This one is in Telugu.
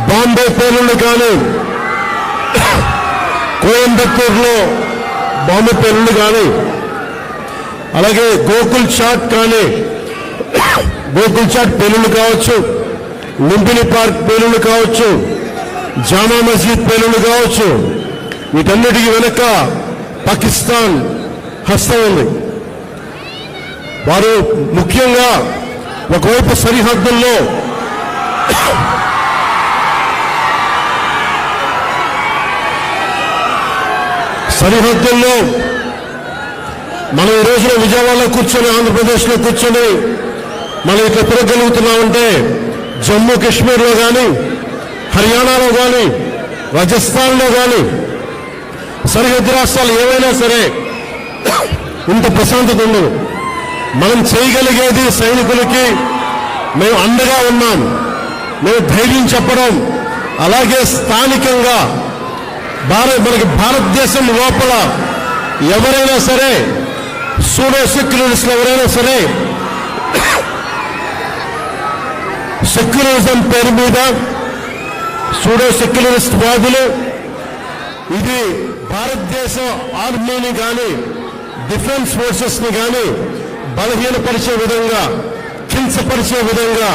బాంబే పేలుళ్ళు కానీ, కోయంబత్తూరులో బాంబే పేలుళ్ళు కానీ, అలాగే గోకుల్ చాట్ కానీ, గోకుల్ చాట్ పేలుళ్ళు కావచ్చు, లుంబిని పార్క్ పేలుళ్ళు కావచ్చు, జామా మస్జిద్ పేలుళ్ళు కావచ్చు, వీటన్నిటికీ వెనక పాకిస్తాన్ హస్తం ఉంది. వారు ముఖ్యంగా ఒకవైపు సరిహద్దుల్లో మనం ఈ రోజున విజయవాడలో కూర్చొని, ఆంధ్రప్రదేశ్లో కూర్చొని మనం ఇట్లా తిరగలుగుతున్నామంటే, జమ్మూ కాశ్మీర్లో కానీ, హర్యానాలో కానీ, రాజస్థాన్లో కానీ, సరిహద్దు రాష్ట్రాలు ఏవైనా సరే ఇంత ప్రశాంతత ఉండదు. మనం చేయగలిగేది సైనికులకి మేము అండగా ఉన్నాం, మేము ధైర్యం చెప్పడం, అలాగే స్థానికంగా మనకి భారతదేశం లోపల ఎవరైనా సరే సూడో సెక్యులరిస్టులు ఎవరైనా సరే సెక్యులరిజం పేరు మీద సూడో సెక్యులరిస్ట్ వాదులు ఇది భారతదేశ ఆర్మీని కానీ, డిఫెన్స్ ఫోర్సెస్ ని కానీ బలహీనపరిచే విధంగా, కించపరిచే విధంగా